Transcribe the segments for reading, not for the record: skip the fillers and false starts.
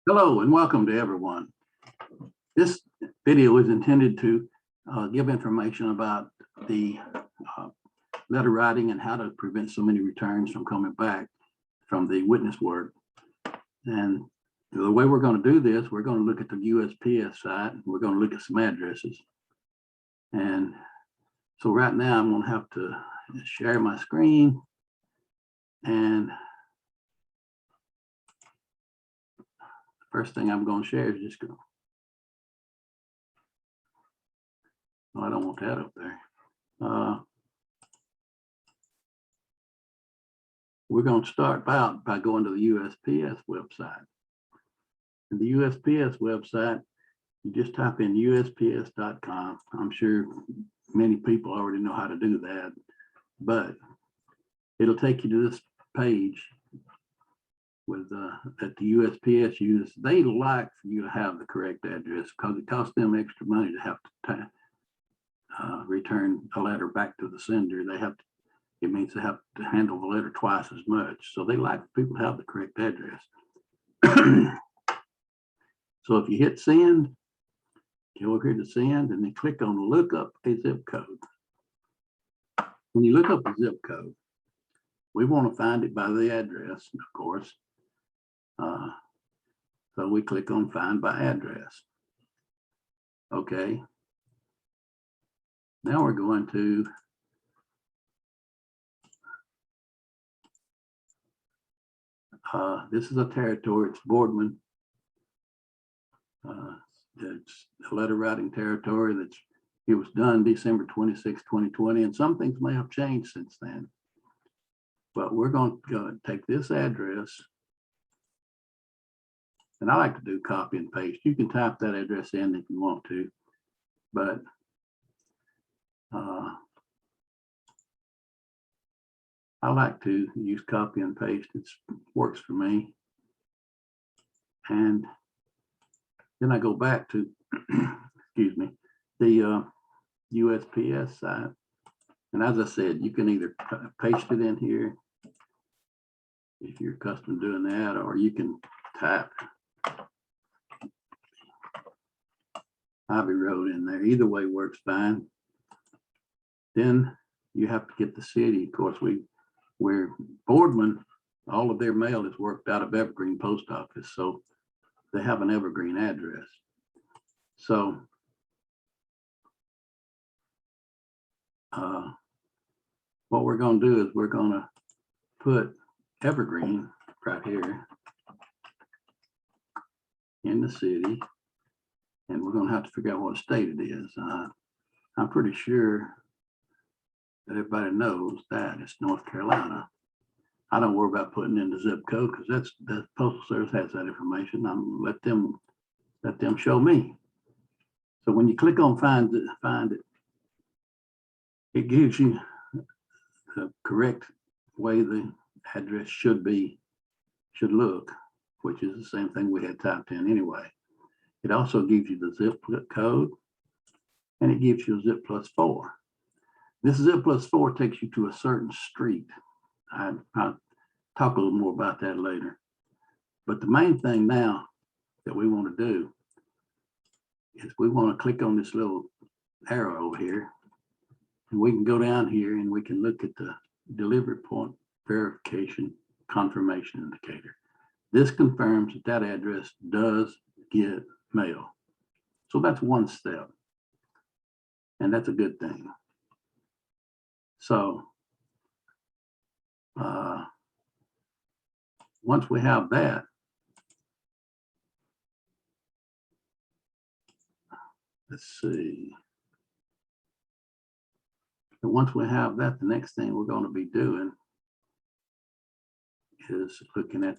Hello and welcome to everyone. This video is intended to give information about the letter writing and how to prevent so many returns from coming back from the witness word. And the way we're going to do this, we're going to look at the USPS site. We're going to look at some addresses. And so right now I'm going to have to share my screen. And the first thing I'm going to share is just going to, oh, I don't want that up there. We're going to start out by going to the USPS website. And the USPS website, you just type in USPS.com. I'm sure many people already know how to do that, but it'll take you to this page with that the USPS uses. They like for you to have the correct address because it costs them extra money to have to return a letter back to the sender. It means they have to handle the letter twice as much. So they like people to have the correct address. So if you hit send, go over here to send and then click on look up a zip code. When you look up a zip code, we want to find it by the address, of course. So we click on find by address. Okay. Now we're going to this is a territory, it's Boardman. It's a letter writing territory it was done December 26, 2020, and some things may have changed since then. But we're going to take this address, and I like to do copy and paste. You can type that address in if you want to, but I like to use copy and paste. It works for me. And then I go back to, excuse me, the USPS site. And as I said, you can either paste it in here if you're accustomed to doing that, or you can type Ivy Road in there. Either way works fine. Then you have to get the city. Of course, we're Boardman, all of their mail is worked out of Evergreen Post Office. So they have an Evergreen address. So what we're going to do is we're going to put Evergreen right here in the city, and we're going to have to figure out what state it is. I'm pretty sure that everybody knows that it's North Carolina. I don't worry about putting in the zip code because the Postal Service has that information. I'm let them show me. So when you click on find it, it gives you the correct way the address should look, which is the same thing we had typed in anyway. It also gives you the zip code, and it gives you a zip +4. This zip +4 takes you to a certain street. I'll talk a little more about that later. But the main thing now that we want to do is we want to click on this little arrow over here, and we can go down here and we can look at the delivery point verification confirmation indicator. This confirms that address does get mail. So that's one step, and that's a good thing. So once we have that, let's see. And once we have that, the next thing we're going to be doing is looking at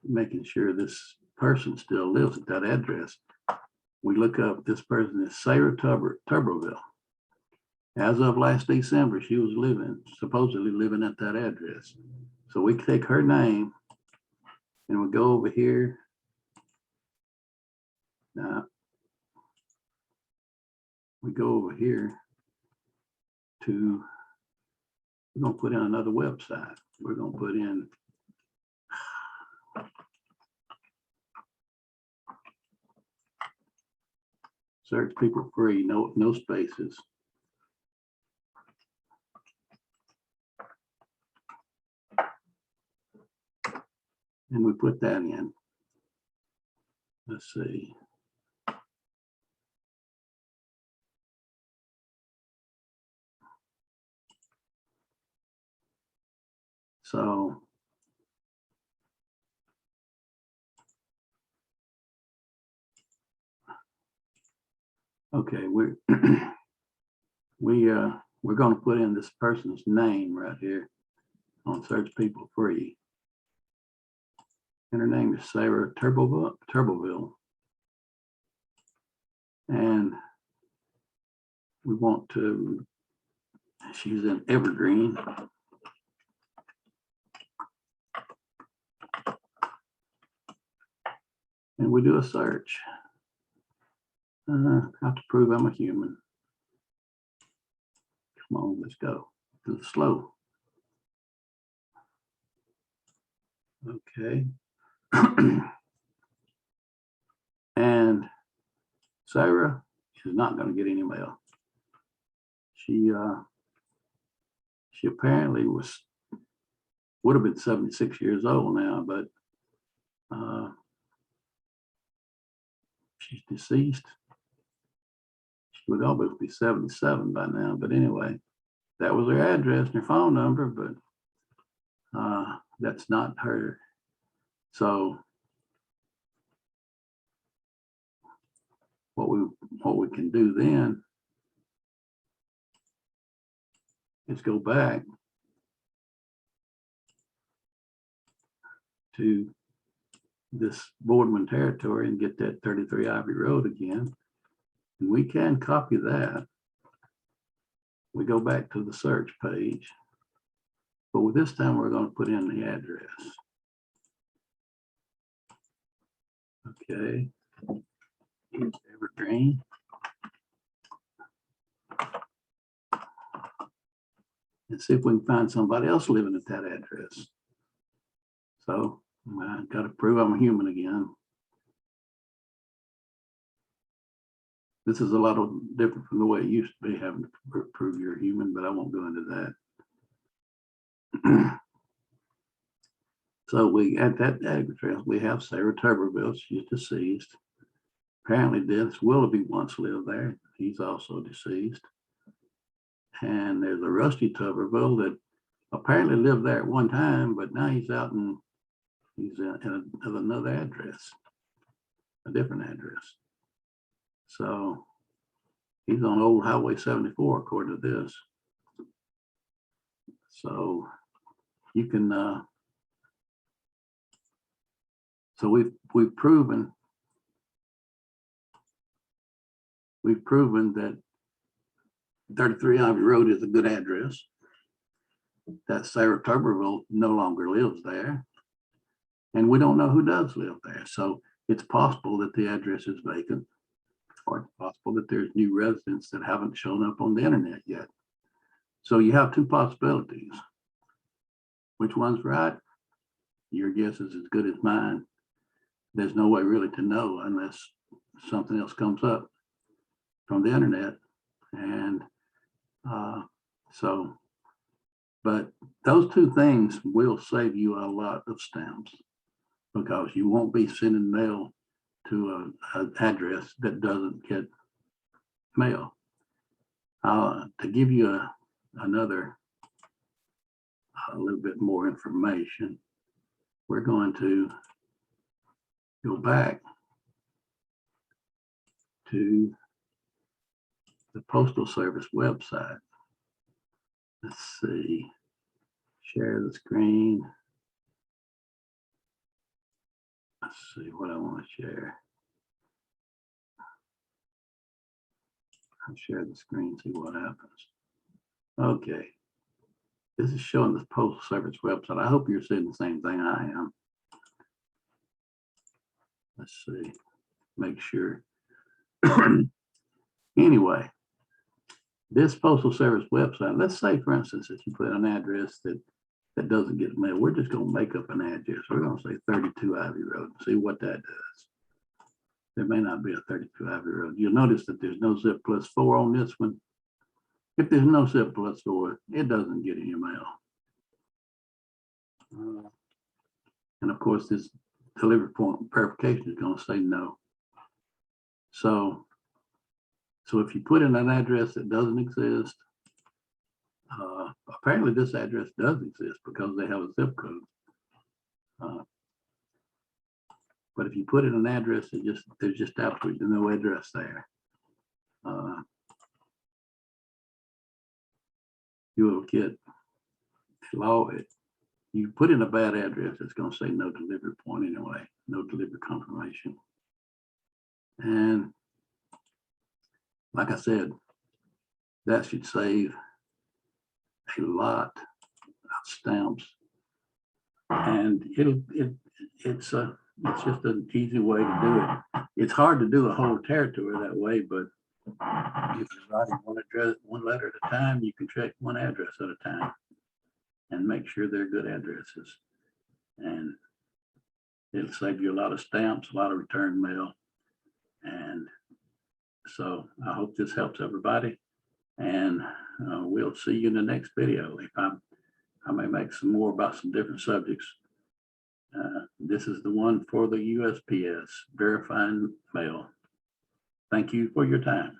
making sure this person still lives at that address. We look up, this person is Sarah Tuberville. As of last December, she was supposedly living at that address. So we take her name and we go over here. Now, we go over here to, we're going to put in another website. We're going to put in Search people free, no spaces. And we put that in. Let's see. So okay, we're going to put in this person's name right here on search people free. And her name is Sarah Tuberville. And we want to, she's in Evergreen. And we do a search. Have to prove I'm a human. Come on, let's go. Do the slow. Okay. And Sarah is not going to get any mail. She apparently would have been 76 years old now, but she's deceased. She would almost be 77 by now, but anyway, that was her address and her phone number, but that's not her. So what we can do then is go back to this Boardman territory and get that 33 Ivy Road again. And we can copy that. We go back to the search page, but with this time we're going to put in the address. Okay, here's Evergreen. And see if we can find somebody else living at that address. So I've got to prove I'm a human again. This is a lot different from the way it used to be, having to prove you're a human, but I won't go into that. So we at that address, we have Sarah Tuberville. She's deceased. Apparently Dennis Willoughby once lived there. He's also deceased. And there's a Rusty Tuberville that apparently lived there at one time, but now he's out and he's in another address, a different address. So he's on Old Highway 74, according to this. So you can, so we've proven that 33 Ivy Road is a good address. That Sarah Tuberville no longer lives there. And we don't know who does live there. So it's possible that the address is vacant, or it's possible that there's new residents that haven't shown up on the internet yet. So you have two possibilities. Which one's right? Your guess is as good as mine. There's no way really to know unless something else comes up from the internet. And but those two things will save you a lot of stamps, because you won't be sending mail to an address that doesn't get mail. To give you a little bit more information, we're going to go back to the Postal Service website. Let's see, share the screen. Let's see what I want to share. I'll share the screen, see what happens. Okay, this is showing the Postal Service website. I hope you're seeing the same thing I am. Let's see, make sure. Anyway, this Postal Service website, let's say, for instance, if you put an address that doesn't get mail, we're just going to make up an address. We're going to say 32 Ivy Road and see what that does. there may not be a 35-year-old. You'll notice that there's no zip +4 on this one. If there's no zip +4, it doesn't get in your mail. And of course, this delivery point verification is going to say no. So if you put in an address that doesn't exist, apparently this address does exist because they have a zip code. But if you put in an address, there's just absolutely no address there. You will get you put in a bad address, it's going to say no delivery point anyway, no delivery confirmation. And like I said, that should save a lot of stamps. And it's just an easy way to do it. It's hard to do a whole territory that way, but if you're writing one letter at a time, you can check one address at a time and make sure they're good addresses. And it'll save you a lot of stamps, a lot of return mail. And so I hope this helps everybody. And we'll see you in the next video. If I may make some more about some different subjects. This is the one for the USPS verifying mail. Thank you for your time.